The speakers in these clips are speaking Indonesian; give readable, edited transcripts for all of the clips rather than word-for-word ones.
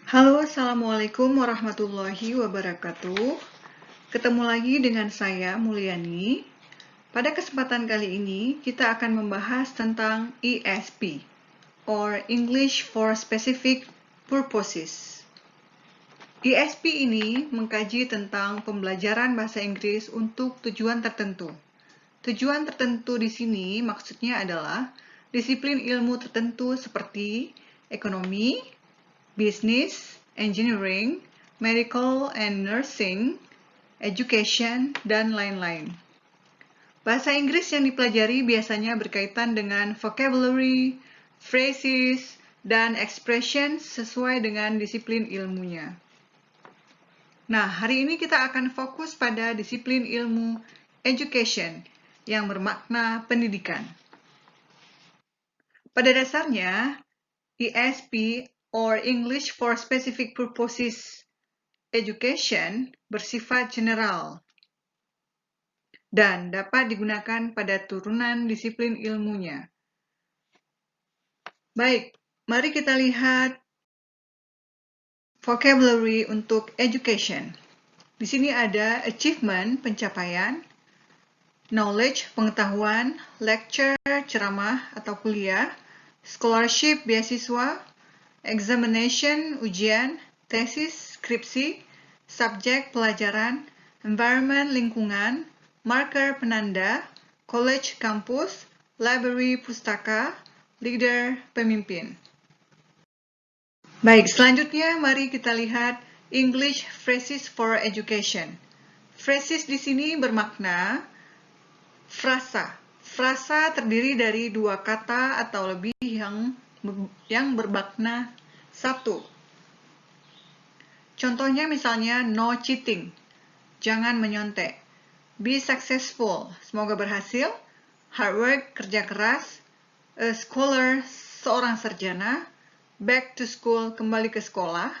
Halo, Assalamualaikum warahmatullahi wabarakatuh. Ketemu lagi dengan saya, Mulyani. Pada kesempatan kali ini, kita akan membahas tentang ESP, or English for Specific Purposes. ESP ini mengkaji tentang pembelajaran bahasa Inggris untuk tujuan tertentu. Tujuan tertentu di sini maksudnya adalah disiplin ilmu tertentu seperti ekonomi, bisnis, engineering, medical and nursing, education, dan lain-lain. Bahasa Inggris yang dipelajari biasanya berkaitan dengan vocabulary, phrases, dan expression sesuai dengan disiplin ilmunya. Nah, hari ini kita akan fokus pada disiplin ilmu education yang bermakna pendidikan. Pada dasarnya, ESP or English for Specific Purposes Education bersifat general dan dapat digunakan pada turunan disiplin ilmunya. Baik, mari kita lihat vocabulary untuk education. Di sini ada achievement, pencapaian, knowledge, pengetahuan, lecture, ceramah atau kuliah, scholarship, beasiswa, examination, ujian, tesis, skripsi, subjek, pelajaran, environment, lingkungan, marker, penanda, college, kampus, library, pustaka, leader, pemimpin. Baik, selanjutnya mari kita lihat English phrases for education. Phrases di sini bermakna frasa. Frasa terdiri dari dua kata atau lebih yang bermakna satu. Contohnya misalnya no cheating, jangan menyontek. Be successful, semoga berhasil. Hard work, kerja keras. A scholar, seorang sarjana. Back to school, kembali ke sekolah.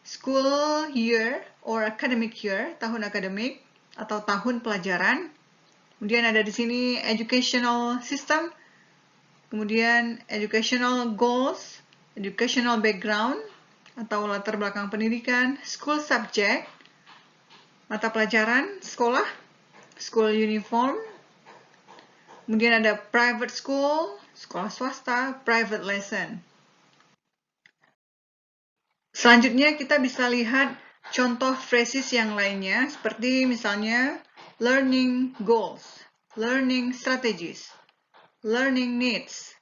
School year or academic year, tahun akademik atau tahun pelajaran. Kemudian ada di sini educational system. Kemudian educational goals, educational background atau latar belakang pendidikan, school subject, mata pelajaran, sekolah, school uniform. Kemudian ada private school, sekolah swasta, private lesson. Selanjutnya kita bisa lihat contoh phrases yang lainnya seperti misalnya learning goals, learning strategies, learning needs,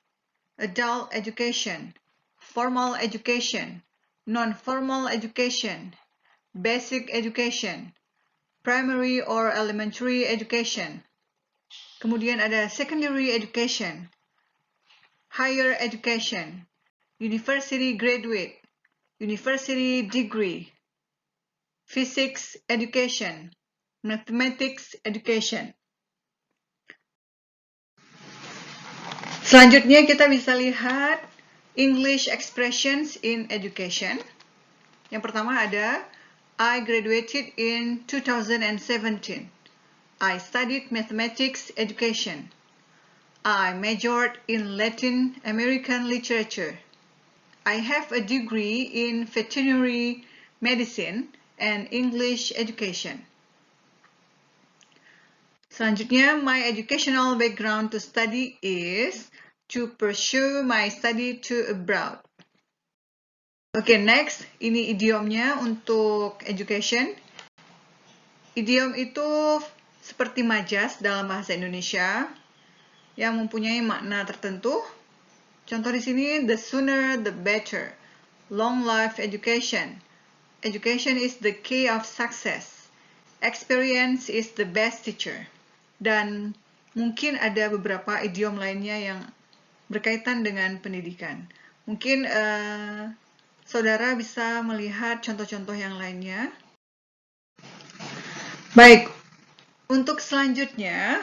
adult education, formal education, non-formal education, basic education, primary or elementary education. Kemudian ada secondary education, higher education, university graduate, university degree, physics education, mathematics education. Selanjutnya kita bisa lihat English expressions in education. Yang pertama ada I graduated in 2017. I studied mathematics education. I majored in Latin American literature. I have a degree in veterinary medicine and English education. Selanjutnya, my educational background to study is to pursue my study to abroad. Oke, next, ini idiomnya untuk education. Idiom itu seperti majas dalam bahasa Indonesia yang mempunyai makna tertentu. Contoh di sini, the sooner the better. Long life education. Education is the key of success. Experience is the best teacher. Dan mungkin ada beberapa idiom lainnya yang berkaitan dengan pendidikan. Mungkin saudara bisa melihat contoh-contoh yang lainnya. Baik, untuk selanjutnya,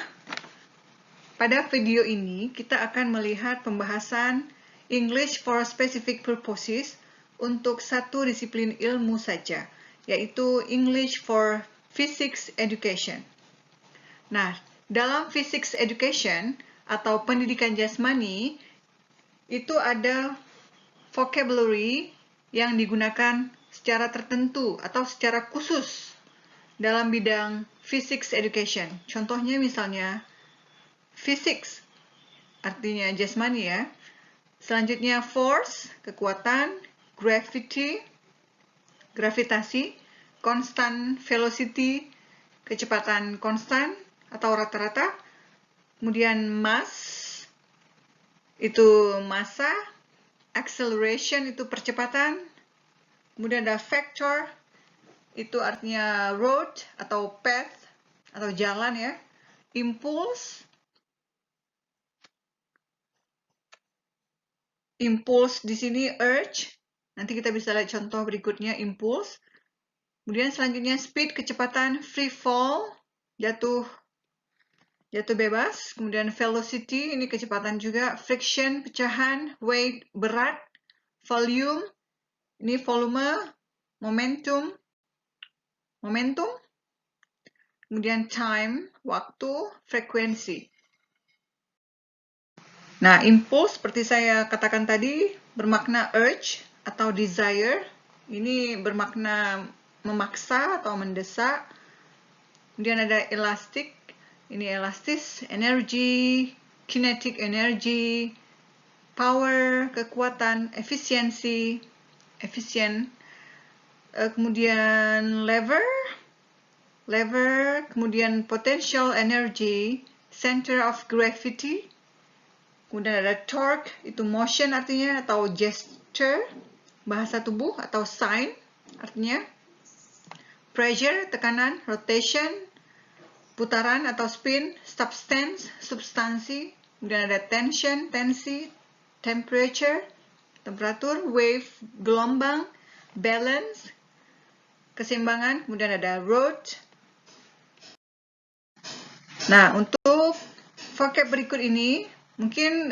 pada video ini kita akan melihat pembahasan English for Specific Purposes untuk satu disiplin ilmu saja, yaitu English for Physics Education. Nah, dalam Physics Education atau pendidikan jasmani, itu ada vocabulary yang digunakan secara tertentu atau secara khusus dalam bidang physics education. Contohnya misalnya physics, artinya jasmani ya. Selanjutnya force, kekuatan, gravitasi, constant velocity, kecepatan konstan atau rata-rata. Kemudian mass, itu massa, acceleration itu percepatan. Kemudian ada vector, itu artinya road atau path atau jalan ya. Impulse di sini urge. Nanti kita bisa lihat contoh berikutnya impulse. Kemudian selanjutnya speed, kecepatan, free fall, jatuh bebas. Kemudian velocity, ini kecepatan juga. Friction, pecahan. Weight, berat. Volume, ini volume. Momentum. Kemudian time, waktu. Frekuensi. Nah, impulse seperti saya katakan tadi bermakna urge atau desire. Ini bermakna memaksa atau mendesak. Kemudian ada elastic. Ini elastis, energy, kinetic energy, power, kekuatan, efisiensi, efisien. Kemudian lever, kemudian potential energy, center of gravity. Kemudian ada torque, itu motion artinya, atau gesture, bahasa tubuh, atau sign artinya. Pressure, tekanan, rotation, putaran atau spin, substance, substansi. Kemudian ada tension, tensi, temperature, temperatur, wave, gelombang, balance, keseimbangan. Kemudian ada road. Nah, untuk vocab berikut ini, mungkin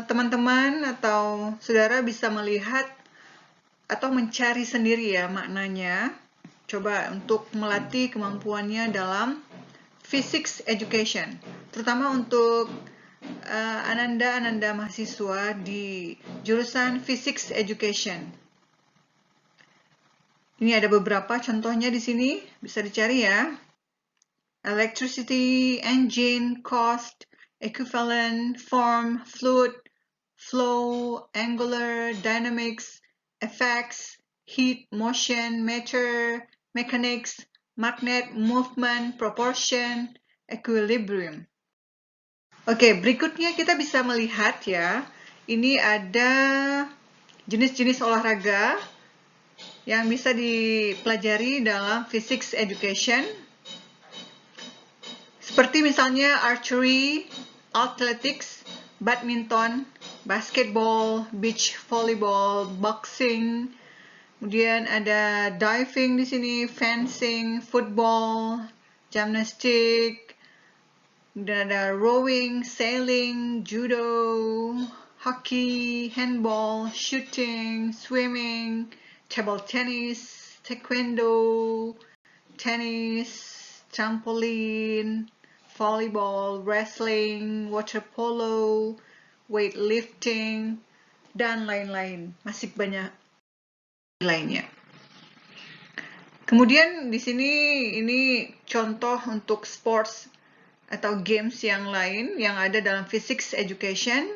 teman-teman atau saudara bisa melihat atau mencari sendiri ya maknanya. Coba untuk melatih kemampuannya dalam physics education, terutama untuk ananda mahasiswa di jurusan physics education. Ini ada beberapa contohnya di sini, bisa dicari ya. Electricity, engine, cost, equivalent, form, fluid, flow, angular, dynamics, effects, heat, motion, matter, mechanics, magnet, movement, proportion, equilibrium. Oke, berikutnya kita bisa melihat ya, ini ada jenis-jenis olahraga yang bisa dipelajari dalam physics education. Seperti misalnya archery, athletics, badminton, basketball, beach volleyball, boxing. Kemudian ada diving di sini, fencing, football, gymnastik. Kemudian ada rowing, sailing, judo, hockey, handball, shooting, swimming, table tennis, taekwondo, tennis, trampoline, volleyball, wrestling, water polo, weightlifting, dan lain-lain. Masih banyak lainnya. Kemudian di sini ini contoh untuk sports atau games yang lain yang ada dalam physics education.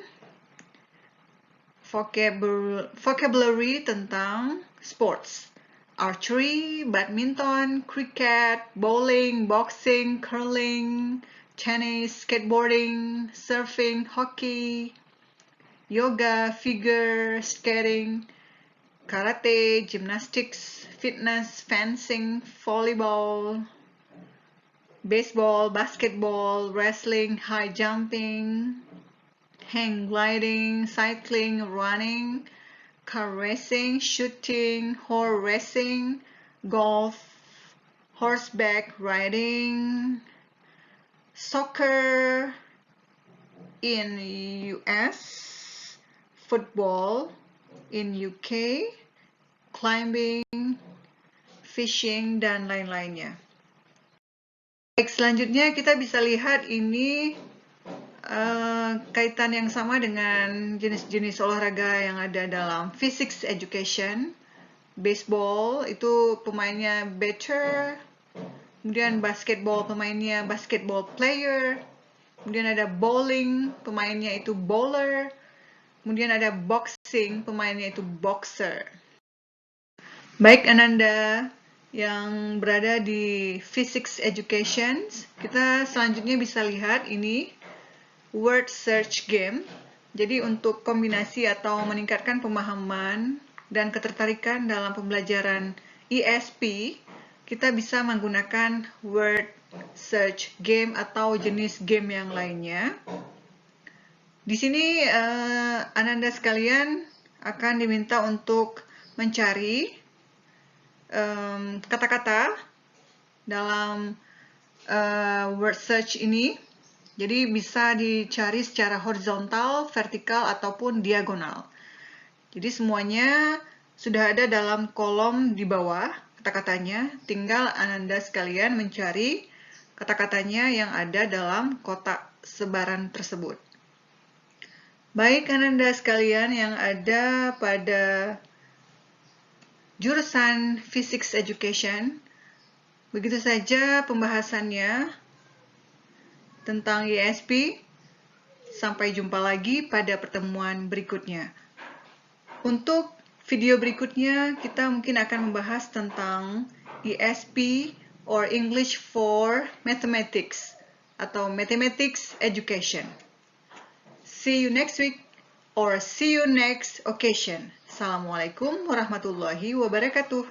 Vocabulary tentang sports. Archery, badminton, cricket, bowling, boxing, curling, tennis, skateboarding, surfing, hockey, yoga, figure skating, karate, gymnastics, fitness, fencing, volleyball, baseball, basketball, wrestling, high jumping, hang gliding, cycling, running, car racing, shooting, horse racing, golf, horseback riding, soccer in US, football in UK, climbing, fishing, dan lain-lainnya. Baik, selanjutnya kita bisa lihat ini kaitan yang sama dengan jenis-jenis olahraga yang ada dalam physics education. baseball itu pemainnya batter, kemudian basketball pemainnya basketball player, kemudian ada bowling pemainnya itu bowler, kemudian ada boxing pemainnya itu boxer. Baik Ananda yang berada di Physics Education, kita selanjutnya bisa lihat ini word search game. Jadi untuk kombinasi atau meningkatkan pemahaman dan ketertarikan dalam pembelajaran ESP, kita bisa menggunakan word search game atau jenis game yang lainnya. Di sini Ananda sekalian akan diminta untuk mencari kata-kata dalam word search ini. Jadi bisa dicari secara horizontal, vertikal, ataupun diagonal. Jadi semuanya sudah ada dalam kolom di bawah kata-katanya. Tinggal Ananda sekalian mencari kata-katanya yang ada dalam kotak sebaran tersebut. Baik Ananda sekalian yang ada pada jurusan Physics Education, begitu saja pembahasannya tentang ESP. Sampai jumpa lagi pada pertemuan berikutnya. Untuk video berikutnya, kita mungkin akan membahas tentang ESP or English for Mathematics atau Mathematics Education. See you next week or see you next occasion. Assalamualaikum warahmatullahi wabarakatuh.